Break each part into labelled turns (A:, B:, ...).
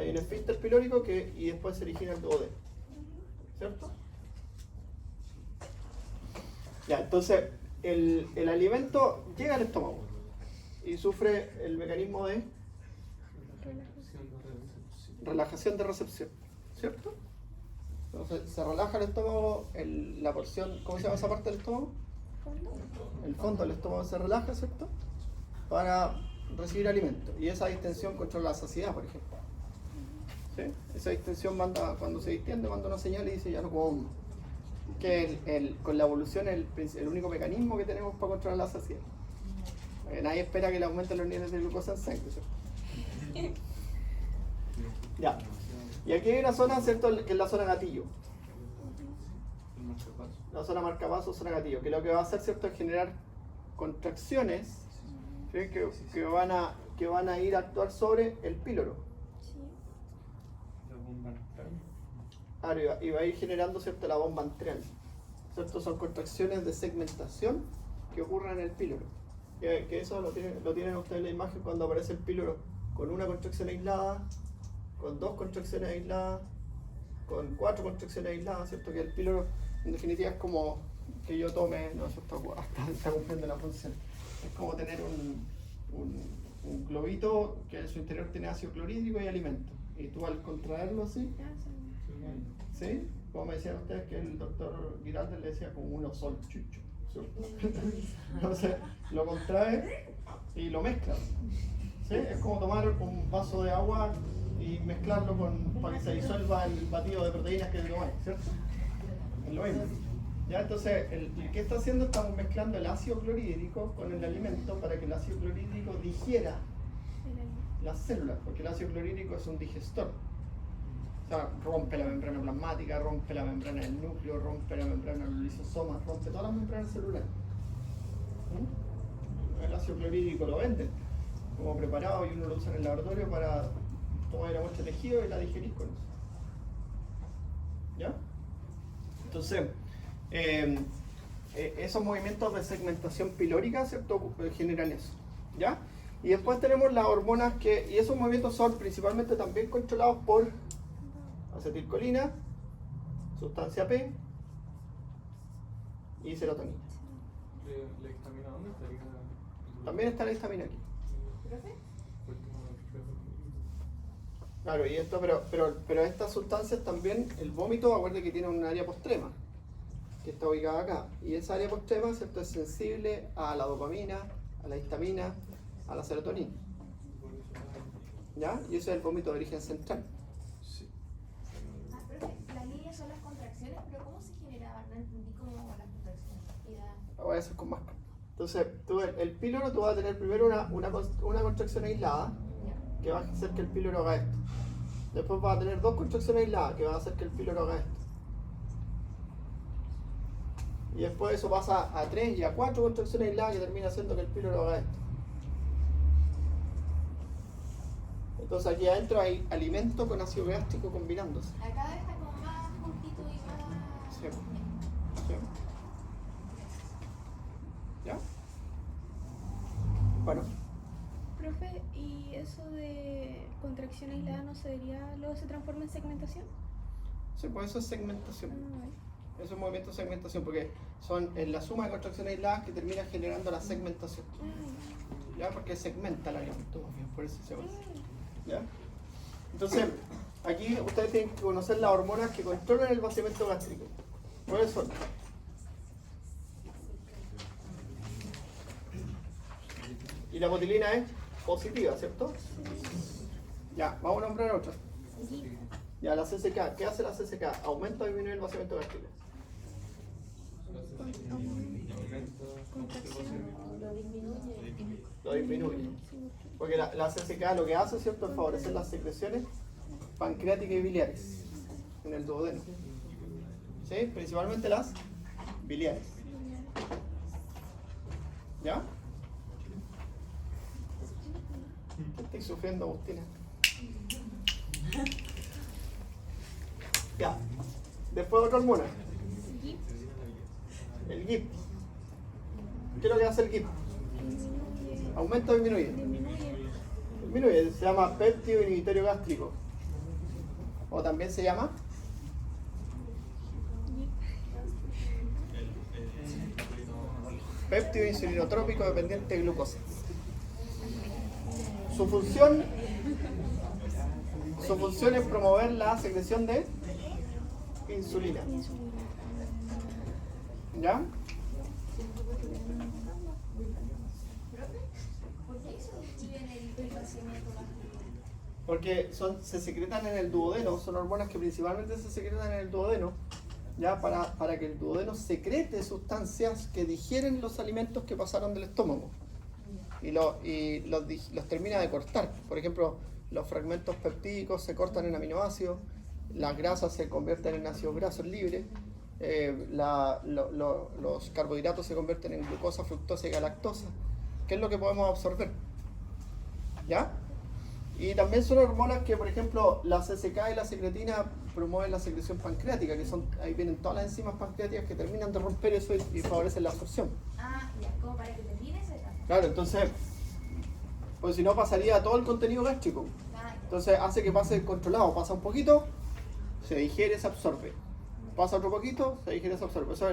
A: Hay un esfínter pilórico y después se origina el duodeno. ¿Cierto? Ya, entonces el alimento llega al estómago y sufre el mecanismo de relajación de recepción. ¿Cierto? Entonces se relaja el estómago, la porción, ¿cómo se llama esa parte del estómago? El fondo del estómago se relaja, ¿cierto? Para recibir alimento. Y esa distensión controla la saciedad, por ejemplo. ¿Sí? Esa distensión manda, cuando se distiende, manda una señal y dice ya no como. Que con la evolución es el único mecanismo que tenemos para controlar la saciedad. Nadie espera que le aumenten los niveles de glucosa en sangre, ¿cierto? Ya. Y aquí hay una zona, ¿cierto? Que es la zona gatillo. La zona marcapaso, zona gatillo, que lo que va a hacer, ¿cierto?, es generar contracciones, ¿sí?, que van a ir a actuar sobre el píloro. Y va a ir generando, ¿cierto?, la bomba antral. ¿Cierto? Son contracciones de segmentación que ocurren en el píloro. Que eso lo tienen ustedes en la imagen cuando aparece el píloro con una contracción aislada, con dos contracciones aisladas, con 4 contracciones aisladas, ¿cierto? Que el píloro en definitiva es como que yo tome, no, eso está cumpliendo la función. Es como tener un globito que en su interior tiene ácido clorhídrico y alimento. Y tú al contraerlo así, ¿sí? Como me decían ustedes que el doctor Giraldes le decía como uno sol chucho, ¿cierto? Entonces lo contrae y lo mezcla. ¿Sí? Es como tomar un vaso de agua y mezclarlo para que se disuelva el batido de proteínas que te tomáis, ¿cierto? Es lo mismo. ¿Ya? Entonces, ¿qué está haciendo? Estamos mezclando el ácido clorhídrico con el alimento para que el ácido clorhídrico digiera las células, porque el ácido clorhídrico es un digestor. O sea, rompe la membrana plasmática, rompe la membrana del núcleo, rompe la membrana de los lisosomas, rompe todas las membranas celulares. El ácido clorhídrico lo venden como preparado y uno lo usa en el laboratorio para tomar la muestra de tejido y la digerís con eso. ¿Ya? Entonces, esos movimientos de segmentación pilórica, ¿cierto?, generan eso. ¿Ya? Y después tenemos las hormonas y esos movimientos son principalmente también controlados por acetilcolina, sustancia P y serotonina.
B: ¿La histamina dónde estaría?
A: También está la histamina aquí. Claro, y esto, pero estas sustancias también, el vómito, acuérdense que tiene un área postrema, que está ubicada acá. Y esa área postrema, ¿cierto?, es sensible a la dopamina, a la histamina, a la serotonina. ¿Ya? Y ese es el vómito de origen central.
C: Sí. Las líneas son las contracciones, pero ¿cómo se generaban? No entendí cómo las contracciones.
A: Voy a hacer con más. Entonces, el píloro, tú vas a tener primero una contracción aislada, que va a hacer que el píloro haga esto. Después vas a tener 2 contracciones aisladas, que van a hacer que el píloro haga esto. Y después eso pasa a 3 y a 4 contracciones aisladas, que termina haciendo que el píloro haga esto. Entonces aquí adentro hay alimento con ácido gástrico combinándose.
C: Acá está como más juntito y más...
A: Sí. ¿Sí? ¿Ya? Bueno.
D: Profe, ¿y eso de contracción aislada no luego se transforma en segmentación?
A: Sí, pues eso es segmentación.
D: Vale.
A: Eso es movimiento de segmentación, porque son la suma de contracciones aisladas que termina generando la segmentación. ¿Ya? Porque segmenta el alimento, por eso se llama. ¿Ya? Entonces, aquí ustedes tienen que conocer las hormonas que controlan el vaciamiento gástrico. ¿Cuáles son? Y la botilina es positiva, ¿cierto? Ya, vamos a nombrar otra. Ya, la CCK. ¿Qué hace la CCK? Aumenta o disminuye el vaciamiento gástrico. Lo disminuye. Porque la CCK lo que hace, ¿cierto?, es favorecer las secreciones pancreáticas y biliares en el duodeno. ¿Sí? Principalmente las biliares. ¿Ya? ¿Qué estoy sufriendo, Agustina? Ya. Después otra hormona. El GIP. ¿Qué es lo que hace el GIP? ¿Aumenta o disminuye? Disminuye. Se llama péptido inhibitorio gástrico. o también se llama péptido insulinotrópico dependiente de glucosa. Su función es promover la secreción de insulina. ¿Ya?
C: ¿Por qué se describe en el vaciamiento las hormonas?
A: Porque se secretan en el duodeno, son hormonas que principalmente se secretan en el duodeno, ya para que el duodeno secrete sustancias que digieren los alimentos que pasaron del estómago y los termina de cortar. Por ejemplo, los fragmentos peptídicos se cortan en aminoácidos, las grasas se convierten en ácidos grasos libres, los carbohidratos se convierten en glucosa, fructosa y galactosa, que es lo que podemos absorber. ¿Ya? Y también son hormonas que, por ejemplo, la CCK y la secretina promueven la secreción pancreática, que son, ahí vienen todas las enzimas pancreáticas que terminan de romper eso y favorecen la absorción.
C: Ah, ya, como para que termine esa etapa.
A: Claro, entonces, pues si no pasaría todo el contenido gástrico.
C: Ah, ya.
A: Entonces hace que pase controlado, pasa un poquito, se digiere, se absorbe. Pasa otro poquito, se digiere, se absorbe. Eso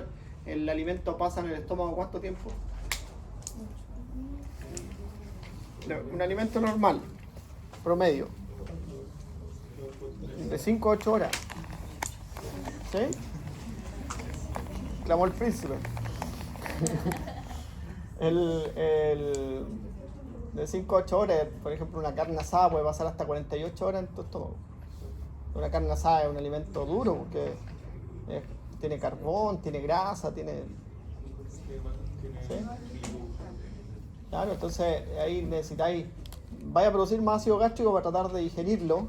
A: el alimento pasa en el estómago, ¿cuánto tiempo? Un alimento normal, promedio, de 5 a 8 horas. ¿Sí? Clamó el príncipe. De 5 a 8 horas, por ejemplo, una carne asada puede pasar hasta 48 horas en tu estómago. Una carne asada es un alimento duro porque tiene carbón, tiene grasa, tiene... ¿Sí? Claro, entonces ahí necesitáis... Vaya a producir más ácido gástrico para tratar de digerirlo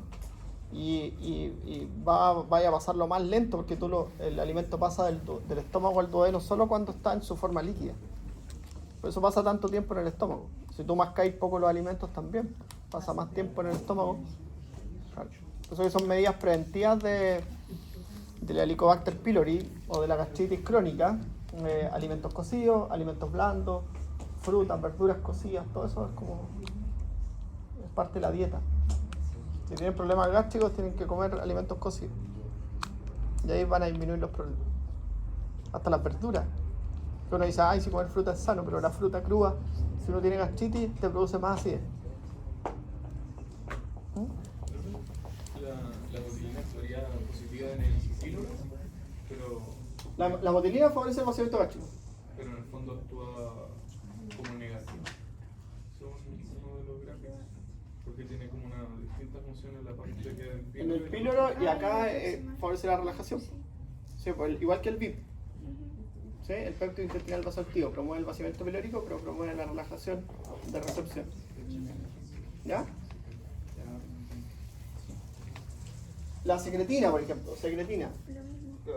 A: y vaya a pasarlo más lento porque el alimento pasa del estómago al duodeno solo cuando está en su forma líquida. Por eso pasa tanto tiempo en el estómago. Si tú mascáis poco los alimentos también, pasa más tiempo en el estómago. Claro. Por eso que son medidas preventivas de la Helicobacter pylori o de la gastritis crónica. Alimentos cocidos, alimentos blandos, frutas, verduras cocidas, todo eso es parte de la dieta. Si tienen problemas gástricos tienen que comer alimentos cocidos. Y ahí van a disminuir los problemas. Hasta las verduras. Uno dice, ay, si comer fruta es sano, pero la fruta cruda, si uno tiene gastritis, te produce más acidez.
B: La botilina sería positiva en el píloro, pero
A: La botilina favorece el vaciamiento gástrico.
B: en el fondo actúa como negativa, según uno de los gráficos, porque tiene como una distinta función en la parte que del píloro.
A: En el píloro y acá favorece la relajación. Sí, pues, igual que el VIP. ¿Sí? El péptido intestinal vasoactivo promueve el vaciamiento pilórico, pero promueve la relajación de recepción. ¿Ya? La secretina, por ejemplo,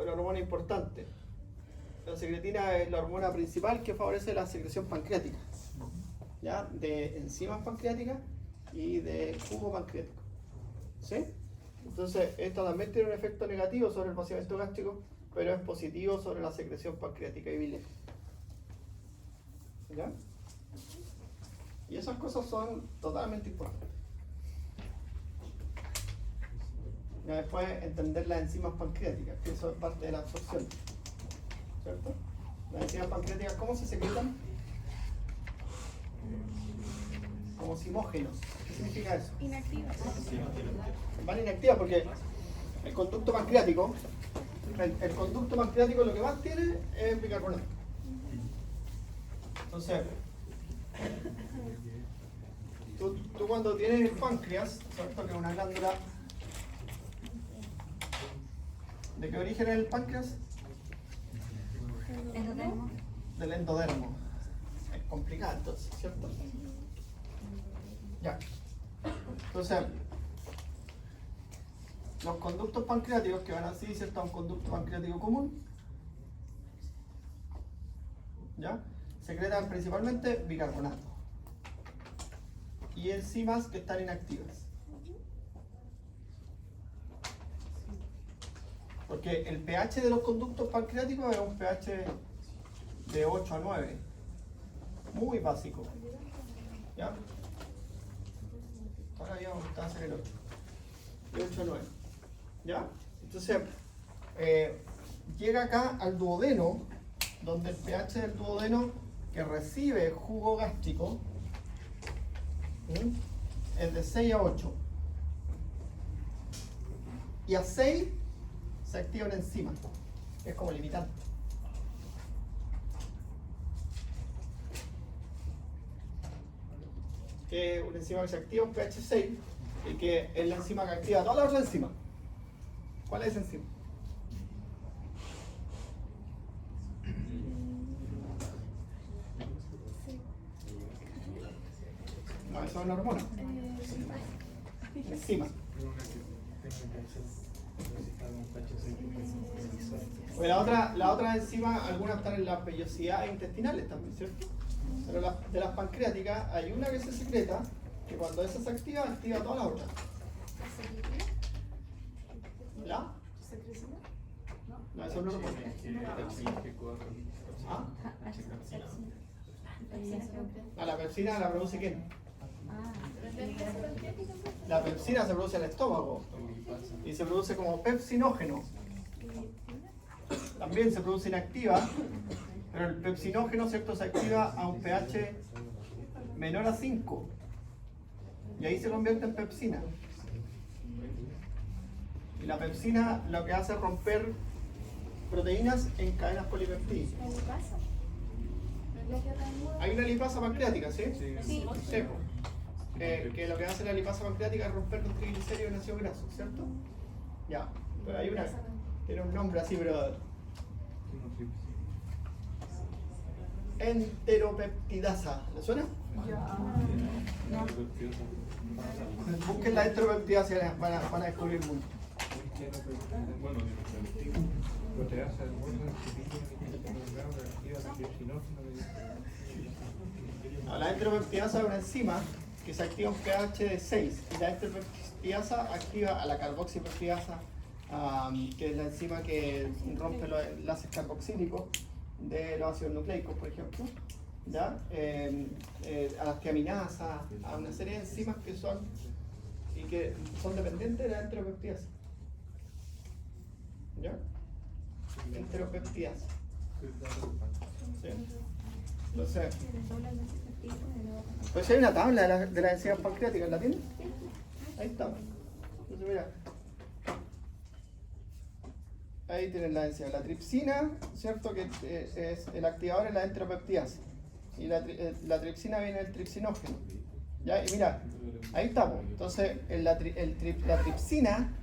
A: la hormona importante. La secretina es la hormona principal que favorece la secreción pancreática, ¿ya? De enzimas pancreáticas y de jugo pancreático. ¿Sí? Entonces, esto también tiene un efecto negativo sobre el vaciamiento gástrico, pero es positivo sobre la secreción pancreática y biliar. ¿Ya? Y esas cosas son totalmente importantes. Y después entender las enzimas pancreáticas, que eso es parte de la absorción. ¿Cierto? Las enzimas pancreáticas, ¿cómo se secretan? Como simógenos. ¿Qué significa eso?
D: Inactivas.
A: Van inactivas porque el conducto pancreático lo que más tiene es bicarbonato. Entonces, tú cuando tienes el páncreas, ¿cierto? Que es una glándula. ¿De qué origen es el páncreas?
C: Endodermo.
A: Del endodermo. Es complicado entonces, ¿cierto? Ya. Entonces, los conductos pancreáticos que van así, ¿cierto? Un conducto pancreático común, ¿ya? Secretan principalmente bicarbonato y enzimas que están inactivas. Porque el pH de los conductos pancreáticos es un pH de 8 a 9, muy básico, ¿ya? Ahora ya vamos a hacer el 8, de 8 a 9. ¿Ya? Entonces, llega acá al duodeno, donde el pH del duodeno que recibe jugo gástrico es de 6 a 8. Y a 6 se activa una enzima, que es como limitante. Que es una enzima que se activa en pH 6 y que es la enzima que activa todas las otras enzimas. ¿Cuál es esa enzima? No, eso es una hormona. Enzima. Pues la otra enzima, algunas están en las vellosidades intestinales también, ¿cierto? Pero de las pancreáticas hay una que se secreta, que cuando esa se activa, activa todas las otras. ¿La? No, eso no lo pone. ¿Ah? La pepsina la produce quién? La pepsina se produce en el estómago y se produce como pepsinógeno. También se produce inactiva, pero el pepsinógeno, ¿cierto?, se activa a un pH menor a 5 y ahí se convierte en pepsina. Y la pepsina lo que hace es romper proteínas en cadenas polipeptídicas. Hay una lipasa pancreática, ¿sí?
B: Sí.
A: Sí. Que lo que hace la lipasa pancreática es romper los triglicéridos en ácido graso, ¿cierto? Ya, pero hay una, tiene un nombre así, pero enteropeptidasa, ¿le suena? Busquen la enteropeptidasa y van a descubrir mucho. La enteropeptidasa es una enzima que se activa en pH de 6 y la enteropeptidasa activa a la carboxipeptidasa, que es la enzima que rompe los enlaces carboxílicos de los ácidos nucleicos, por ejemplo, ¿ya? A las tiaminasas, a una serie de enzimas que son dependientes de la enteropeptidasa. ¿Ya? Enteropeptidasa. Sí. Entonces, pues hay una tabla de las enzimas pancreáticas, ¿la tienen? Ahí está. Entonces, mira. Ahí tienen la enzima. La tripsina, ¿cierto? Que es el activador en la enteropeptidasa. Y la tripsina viene del tripsinógeno. ¿Ya? Y mira, ahí estamos. Entonces, la tripsina,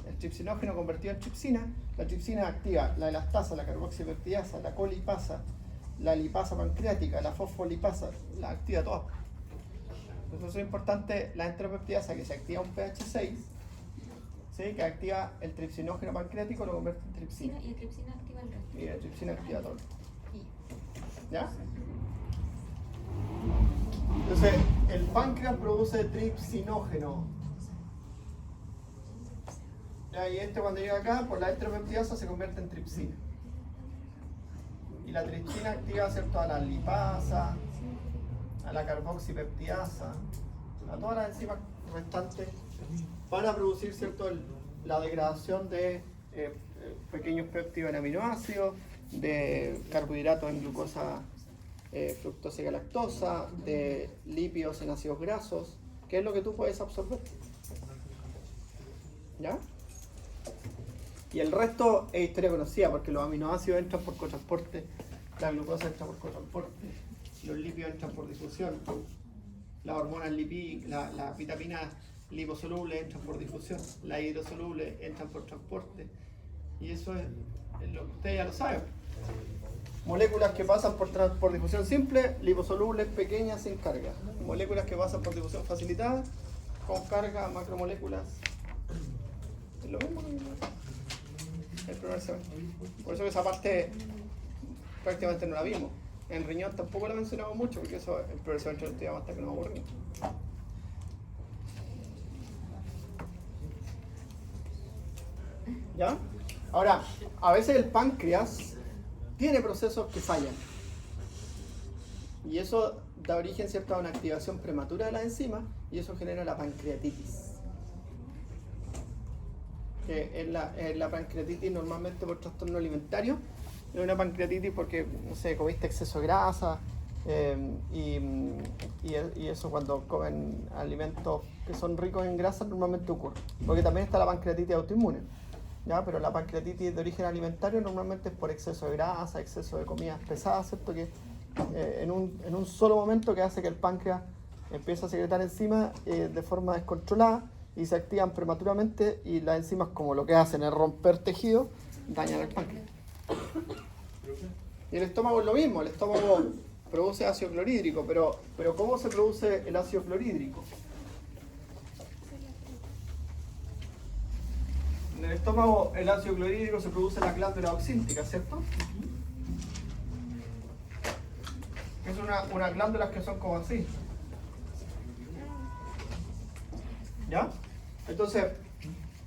A: el tripsinógeno convertido en tripsina, la tripsina activa la elastasa, la carboxipeptidasa, la colipasa, la lipasa pancreática, la fosfolipasa, la activa todas. Entonces es importante la enteropeptidasa que se activa a un pH 6, ¿sí? Que activa el tripsinógeno pancreático, lo convierte en tripsina.
D: Y la tripsina activa el resto.
A: Y la tripsina activa todo. ¿Ya? Entonces, el páncreas produce tripsinógeno. ¿Ya? Y cuando llega acá, por la enteropeptidasa se convierte en tripsina. Y la tripsina activa, ¿cierto?, a la lipasa, a la carboxipeptidasa, a todas las enzimas restantes para producir, ¿cierto?, la degradación de pequeños péptidos en aminoácidos, de carbohidratos en glucosa, fructosa y galactosa, de lípidos en ácidos grasos, que es lo que tú puedes absorber. ¿Ya? Y el resto es historia conocida, porque los aminoácidos entran por cotransporte, la glucosa entra por cotransporte, los lípidos entran por difusión, las hormonas las vitaminas liposolubles entran por difusión, las hidrosolubles entran por transporte. Y eso es lo que ustedes ya lo saben. Moléculas que pasan por difusión simple, liposolubles, pequeñas, sin carga. Moléculas que pasan por difusión facilitada, con carga, macromoléculas. Es lo mismo que el primer semestre. Por eso que esa parte prácticamente no la vimos. En riñón tampoco la mencionamos mucho, porque eso el primer semestre lo estudiamos hasta que nos aburrimos. ¿Ya? Ahora, a veces el páncreas tiene procesos que fallan. Y eso da origen, ¿cierto?, a una activación prematura de la enzima y eso genera la pancreatitis. que es la pancreatitis normalmente por trastorno alimentario. Es una pancreatitis porque, no sé, comiste exceso de grasa y eso cuando comen alimentos que son ricos en grasa normalmente ocurre. Porque también está la pancreatitis autoinmune, ¿ya? Pero la pancreatitis de origen alimentario normalmente es por exceso de grasa, exceso de comidas pesadas, ¿cierto? Que en un solo momento que hace que el páncreas empiece a secretar enzimas de forma descontrolada y se activan prematuramente y las enzimas como lo que hacen es romper tejido, dañan el páncreas. Y el estómago es lo mismo, el estómago produce ácido clorhídrico, pero ¿cómo se produce el ácido clorhídrico? En el estómago el ácido clorhídrico se produce en la glándula oxíntica, ¿cierto? Es unas glándulas que son como así. ¿Ya? Entonces,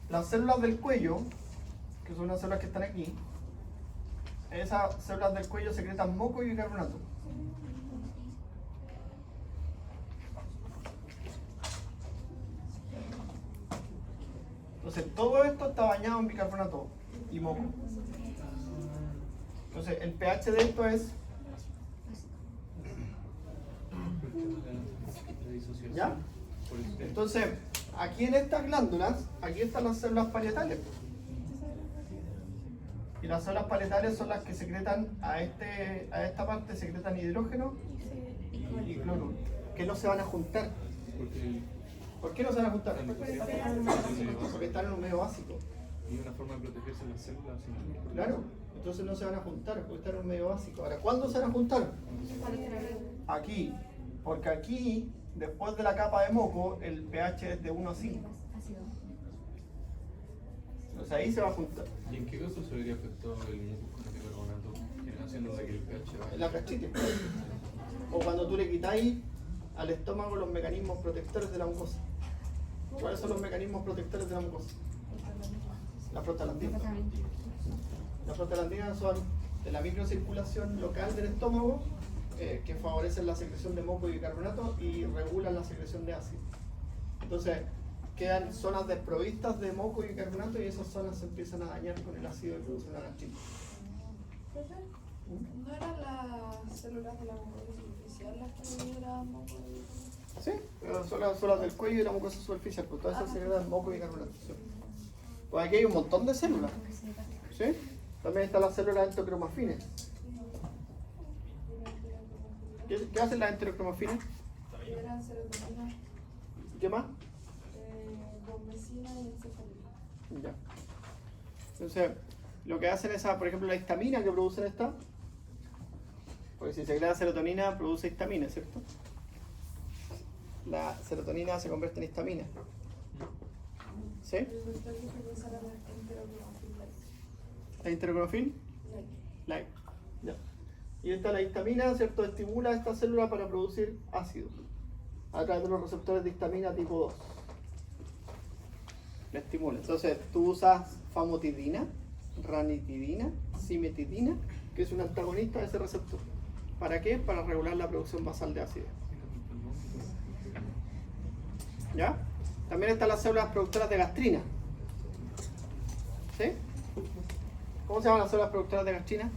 A: las células del cuello, que son las células que están aquí, esas células del cuello secretan moco y bicarbonato. Entonces, todo esto está bañado en bicarbonato y moco. Entonces, el pH de esto es... ¿Ya? Entonces, aquí en estas glándulas, aquí están las células parietales. Y las células parietales son las que secretan a esta parte, secretan hidrógeno y cloruro, que no se van a juntar. ¿Por qué no se van a juntar? Porque están en un medio básico.
B: Y una forma de protegerse las células.
A: Claro, entonces no se van a juntar porque están en un medio básico. Ahora, ¿cuándo se van a juntar? Aquí, porque aquí, después de la capa de moco, el pH es de 1 a 5. Entonces ahí se va a juntar.
B: ¿Y en qué caso se vería afectado el muco con el bicarbonato? Haciendo que el pH baje.
A: En la gastritis. O cuando tú le quitáis al estómago los mecanismos protectores de la mucosa. ¿Cuáles son los mecanismos protectores de la mucosa? La prostaglandina. Las prostaglandinas son de la microcirculación local del estómago que favorecen la secreción de moco y bicarbonato y regulan la secreción de ácido. Entonces, quedan zonas desprovistas de moco y bicarbonato y esas zonas se empiezan a dañar con el ácido y producen una gastritis.
E: ¿No eran las células de la mucosa superficial las que eran moco y bicarbonato?
A: Sí, pero son las células del cuello y la mucosa superficial, pues todas esas secretan moco y bicarbonato. Sí. Pues aquí hay un montón de células. ¿Sí? También están las células enterocromafines. ¿Qué hacen las enterocromafines?
E: Eran serotonina,
A: ¿Qué más?
E: bombecina y encefalina.
A: Ya. Entonces, lo que hacen es, por ejemplo, la histamina que producen esta, porque si se crea serotonina, produce histamina, ¿cierto? La serotonina se convierte en histamina. ¿Sí?
E: El doctor dijo que esa era la enterocromafila.
A: ¿La intercromafil? Like. Ya. Y esta la histamina, ¿cierto? Estimula a esta célula para producir ácido a través de los receptores de histamina tipo 2. La estimula. Entonces tú usas famotidina, ranitidina, cimetidina, que es un antagonista de ese receptor. ¿Para qué? Para regular la producción basal de ácido. ¿Ya? También están las células productoras de gastrina. ¿Sí? ¿Cómo se llaman las células productoras de gastrina?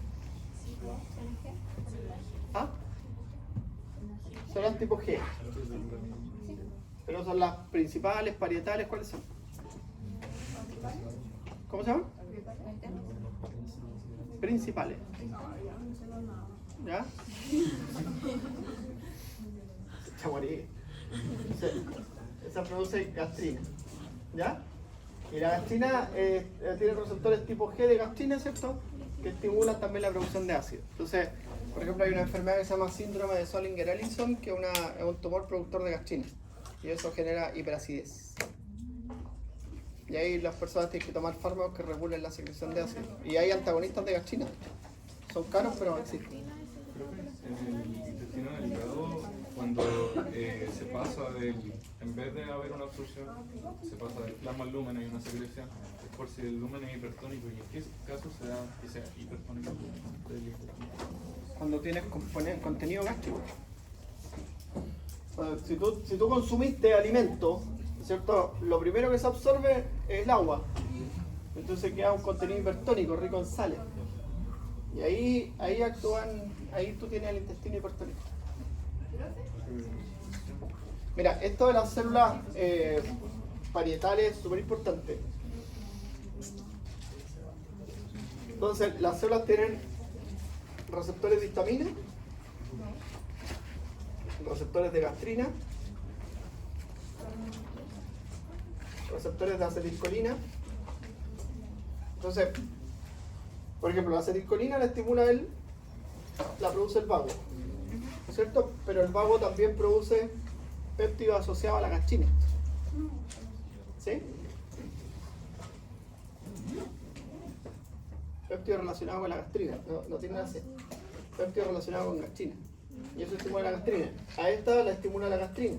A: ¿Ah? Células tipo G. Pero son las principales, parietales, ¿cuáles son? ¿Cómo se llaman? Principales. ¿Ya? Se morí. Esa produce gastrina. ¿Ya? Y la gastrina tiene receptores tipo G de gastrina, ¿cierto? Que estimulan también la producción de ácido. Entonces, por ejemplo, hay una enfermedad que se llama síndrome de Zollinger-Ellison, que es un tumor productor de gastrina. Y eso genera hiperacidez. Y ahí las personas tienen que tomar fármacos que regulen la secreción de ácido. Y hay antagonistas de gastrina. Son caros, pero existen.
B: En el intestino delgado, cuando se pasa en vez de haber una absorción, se pasa del plasma al lumen, hay una secreción. Es por si el lumen es hipertónico. ¿Y en qué caso se da que sea hipertónico?
A: Cuando tienes contenido gástrico. Si tú consumiste alimento, ¿cierto? Lo primero que se absorbe es el agua. Entonces queda un contenido hipertónico, rico en sales. Y ahí actúan, ahí tú tienes el intestino hipertónico. Mira, esto de las células parietales es súper importante. Entonces, las células tienen receptores de histamina, receptores de gastrina, receptores de acetilcolina. Entonces, por ejemplo, la acetilcolina la estimula la produce el vago, ¿no es cierto? Pero el vago también produce péptidos asociados a la gastrina. ¿Sí? Péptidos relacionados con la gastrina, no tiene nada que hacer. Péptidos relacionados con gastrina. Y eso estimula la gastrina. A esta la estimula la gastrina.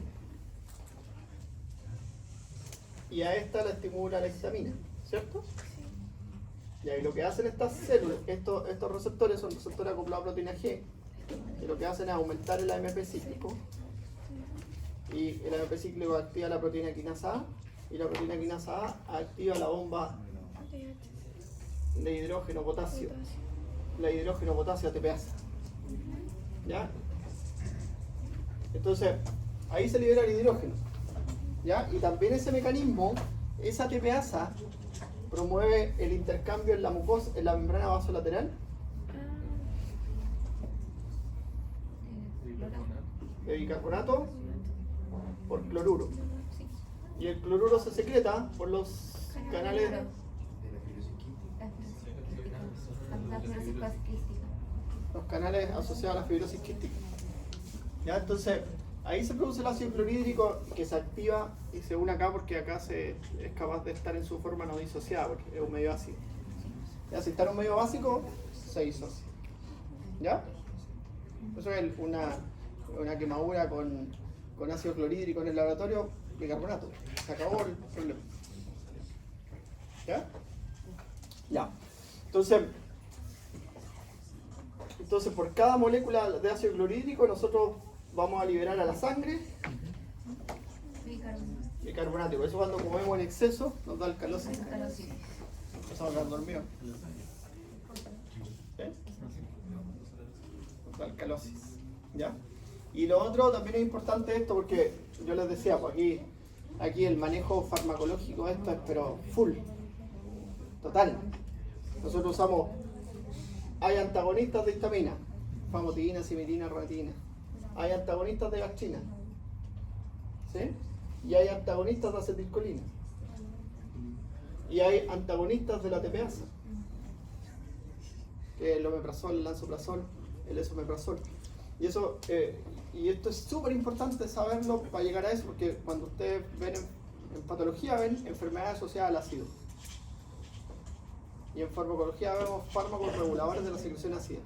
A: Y a esta la estimula la histamina, ¿cierto? Y ahí lo que hacen estas células, estos receptores son receptores acoplados a proteína G, y lo que hacen es aumentar el AMP cíclico. Y el AMP cíclico activa la proteína quinasa A, y la proteína quinasa A activa la bomba de hidrógeno potasio. La hidrógeno potasio ATPasa. ¿Ya? Entonces, ahí se libera el hidrógeno. ¿Ya? Y también ese mecanismo, esa ATPasa, promueve el intercambio en la mucosa, en la membrana vasolateral de bicarbonato por cloruro. Y el cloruro se secreta por los canales asociados a la fibrosis quística. ¿Ya? Entonces, ahí se produce el ácido clorhídrico que se activa y se une acá porque acá es capaz de estar en su forma no disociada porque es un medio ácido. ¿Ya? Si está en un medio básico, se disocia. ¿Ya? Eso es una quemadura con ácido clorhídrico en el laboratorio, bicarbonato. Se acabó el problema. ¿Ya? Ya. Entonces por cada molécula de ácido clorhídrico nosotros vamos a liberar a la sangre bicarbonato. Por eso cuando comemos en exceso nos da alcalosis. Empezamos a quedar dormidos. Nos da alcalosis. ¿Ya? Y lo otro también es importante esto porque yo les decía, pues aquí el manejo farmacológico esto es pero full. Total. Nosotros usamos, hay antagonistas de histamina, famotidina, simitina, ronatina. Hay antagonistas de gastrina, ¿sí? Y hay antagonistas de acetilcolina. Y hay antagonistas de la ATPasa, que es el omeprazol, el lansoprazol, el esomeprazol. Y esto es súper importante saberlo para llegar a eso, porque cuando ustedes ven en patología ven enfermedades asociadas al ácido. Y en farmacología vemos fármacos reguladores de la secreción ácida.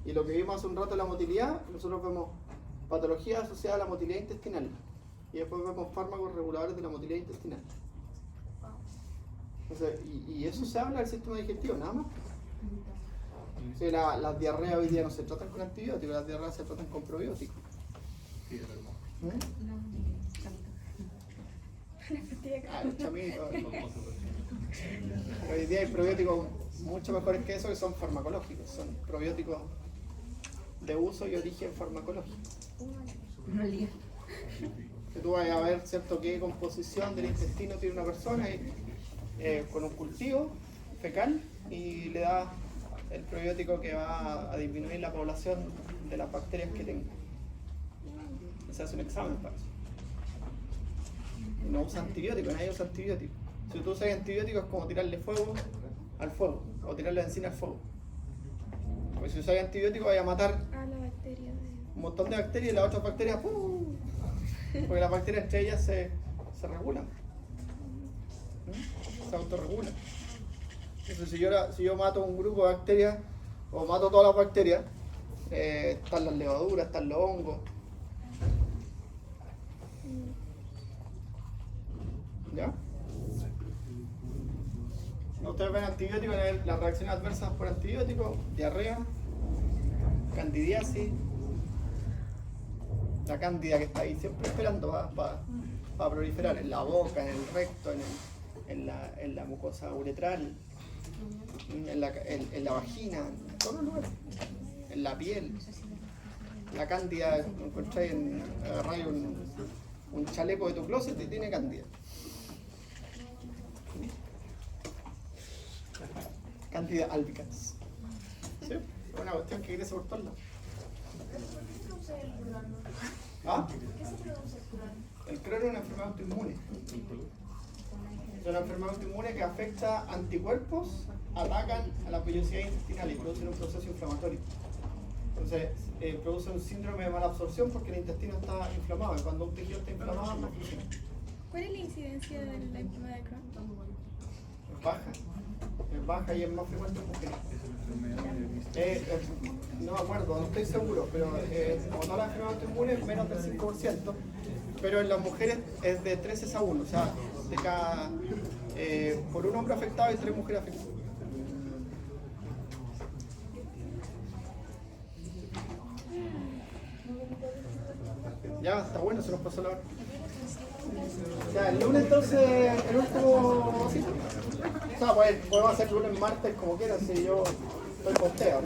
A: Y lo que vimos hace un rato en la motilidad, nosotros vemos patología asociada a la motilidad intestinal. Y después vemos fármacos reguladores de la motilidad intestinal. Entonces, y eso se habla del sistema digestivo, nada más. O sea, las diarreas hoy día no se tratan con antibióticos, las diarreas se tratan con probióticos. Chamito. Hoy día hay probióticos mucho mejores que eso, que son farmacológicos, son probióticos de uso y origen farmacológico. Que tú vas a ver, ¿cierto?, qué composición del intestino tiene una persona con un cultivo fecal y le da el probiótico que va a disminuir la población de las bacterias que tenga. Se hace un examen para eso. No usa antibióticos, nadie usa antibióticos. Si tú usas antibióticos es como tirarle fuego al fuego o tirarle benzina al fuego. Porque si usas antibióticos vas a matar un montón de bacterias y las otras bacterias ¡pum! Porque las bacterias entre ellas se regulan, se autorregulan. Entonces si yo mato un grupo de bacterias o mato todas las bacterias, están las levaduras, están los hongos. ¿Ya? Ustedes ven antibióticos, las reacciones adversas por antibióticos, diarrea, candidiasis, la cándida que está ahí siempre esperando para proliferar en la boca, en el recto, en la mucosa uretral, en la vagina, en todos los lugares, en la piel. La cándida, encontráis agarráis un chaleco de tu closet y tiene cándida. Cándida albicans. ¿Sí? Es una cuestión que crece por todos lados.
C: ¿Qué se produce el crono?
A: ¿Ah?
C: ¿Qué se produce el crono?
A: El crono es una enfermedad autoinmune. Es una enfermedad autoinmune que afecta anticuerpos, atacan a la vellosidad intestinal y producen un proceso inflamatorio. Entonces, produce un síndrome de mala absorción porque el intestino está inflamado y cuando un tejido está inflamado no funciona.
D: ¿Cuál es la incidencia de la enfermedad de Crohn?
A: Es baja y es más frecuente en mujeres. No me acuerdo, no estoy seguro, pero como todas las enfermedades autoinmunes, menos del 5%, pero en las mujeres es de 3 a 1, o sea, de cada, por un hombre afectado hay 3 mujeres afectadas. Ya, está bueno, se nos pasó la hora. Ya, el lunes entonces, el último cita. O sea, pues, podemos hacer lunes, martes, como quieras, si yo estoy con usted.